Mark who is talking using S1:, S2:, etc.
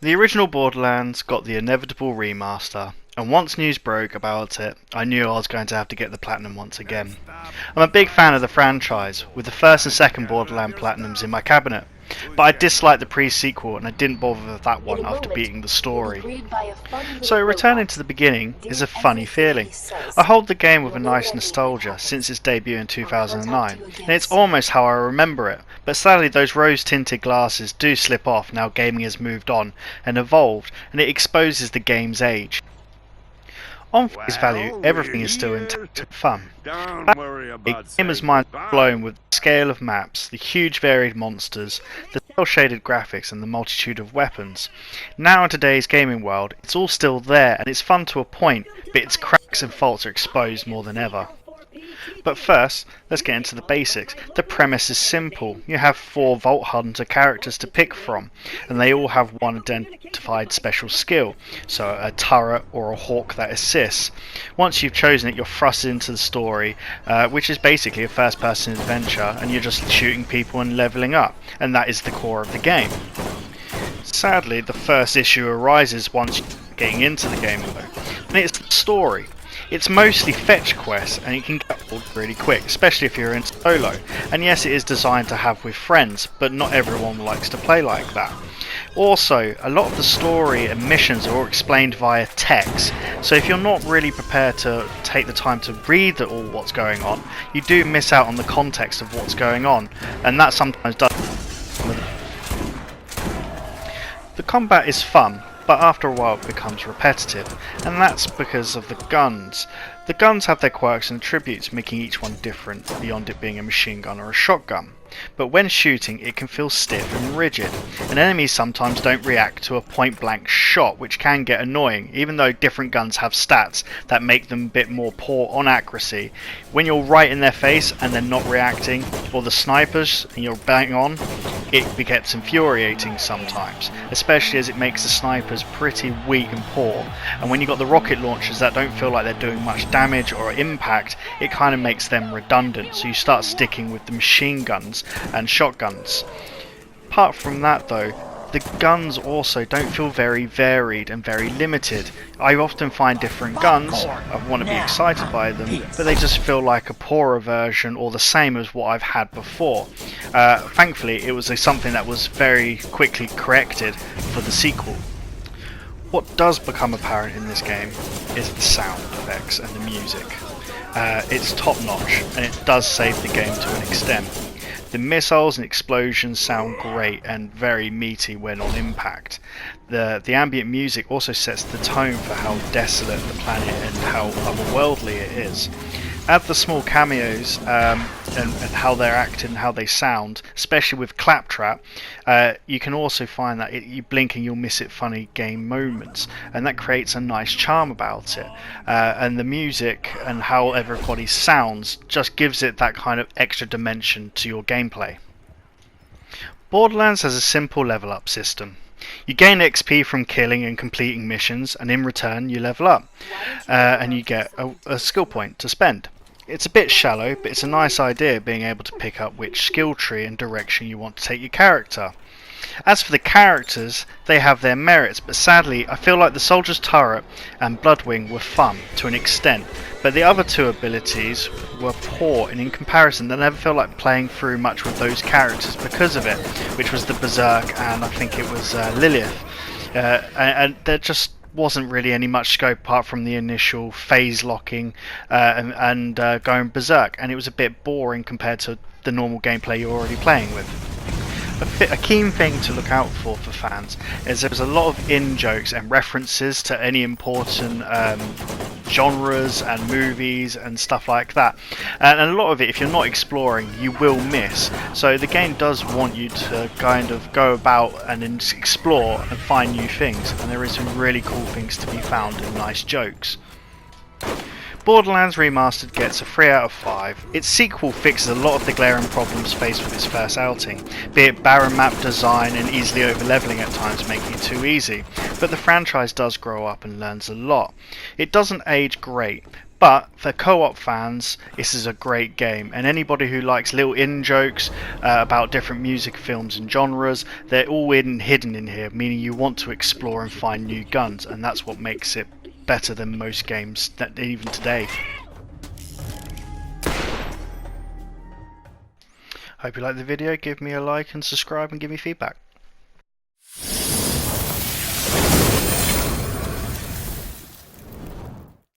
S1: The original Borderlands got the inevitable remaster, and once news broke about it, I knew I was going to have to get the Platinum once again. I'm a big fan of the franchise, with the first and second Borderland Platinums in my cabinet, but I disliked the pre-sequel and I didn't bother with that one after beating the story. So returning to the beginning is a funny feeling. I hold the game with a nice nostalgia since its debut in 2009, and it's almost how I remember it, but sadly those rose-tinted glasses do slip off now gaming has moved on and evolved, and it exposes the game's age. On face value, everything is still intact and fun. The game is mind blown with the scale of maps, the huge varied monsters, the cel-shaded graphics and the multitude of weapons. Now in today's gaming world, it's all still there and it's fun to a point, but its cracks and faults are exposed more than ever. But first, let's get into the basics. The premise is simple. You have 4 Vault Hunter characters to pick from, and they all have one identified special skill, so a turret or a hawk that assists. Once you've chosen it, you're thrust into the story, which is basically a first-person adventure, and you're just shooting people and leveling up, and that is the core of the game. Sadly, the first issue arises once you're getting into the game, though, and it's the story. It's mostly fetch quests and it can get old really quick, especially if you're in solo. And yes, it is designed to have with friends, but not everyone likes to play like that. Also, a lot of the story and missions are all explained via text, so if you're not really prepared to take the time to read all what's going on, you do miss out on the context of what's going on, and that sometimes does. The combat is fun, but after a while it becomes repetitive, and that's because of the guns. The guns have their quirks and attributes, making each one different beyond it being a machine gun or a shotgun. But when shooting, it can feel stiff and rigid, and enemies sometimes don't react to a point-blank shot, which can get annoying, even though different guns have stats that make them a bit more poor on accuracy. When you're right in their face and they're not reacting, or the snipers and you're bang on, it gets infuriating sometimes, especially as it makes the snipers pretty weak and poor, and when you've got the rocket launchers that don't feel like they're doing much damage or impact, it kind of makes them redundant, so you start sticking with the machine guns and shotguns. Apart from that though, the guns also don't feel very varied and very limited. I often find different guns, I want to be excited by them, but they just feel like a poorer version or the same as what I've had before. Thankfully it was something that was very quickly corrected for the sequel. What does become apparent in this game is the sound effects and the music. It's top notch and it does save the game to an extent. The missiles and explosions sound great and very meaty when on impact. The ambient music also sets the tone for how desolate the planet and how otherworldly it is. Add the small cameos and how they're acted and how they sound, especially with Claptrap, you can also find that you blink and you'll miss it funny game moments, and that creates a nice charm about it. And the music and how everybody sounds just gives it that kind of extra dimension to your gameplay. Borderlands has a simple level up system. You gain XP from killing and completing missions, and in return you level up, and you get a skill point to spend. It's a bit shallow, but it's a nice idea being able to pick up which skill tree and direction you want to take your character. As for the characters, they have their merits, but sadly I feel like the Soldier's Turret and Bloodwing were fun to an extent, but the other two abilities were poor, and in comparison I never felt like playing through much with those characters because of it, which was the Berserk and I think it was Lilith, and there just wasn't really any much scope apart from the initial phase locking and going berserk, and it was a bit boring compared to the normal gameplay you're already playing with. A keen thing to look out for fans is there's a lot of in-jokes and references to any important genres and movies and stuff like that, and a lot of it, if you're not exploring, you will miss. So the game does want you to kind of go about and explore and find new things, and there is some really cool things to be found and nice jokes. Borderlands Remastered gets a 3 out of 5. Its sequel fixes a lot of the glaring problems faced with its first outing, be it barren map design and easily over-leveling at times making it too easy, but the franchise does grow up and learns a lot. It doesn't age great, But for co-op fans, this is a great game, and anybody who likes little in-jokes about different music, films and genres, they're all hidden in here, meaning you want to explore and find new guns, and that's what makes it better than most games even today. Hope you liked the video. Give me a like and subscribe and give me feedback.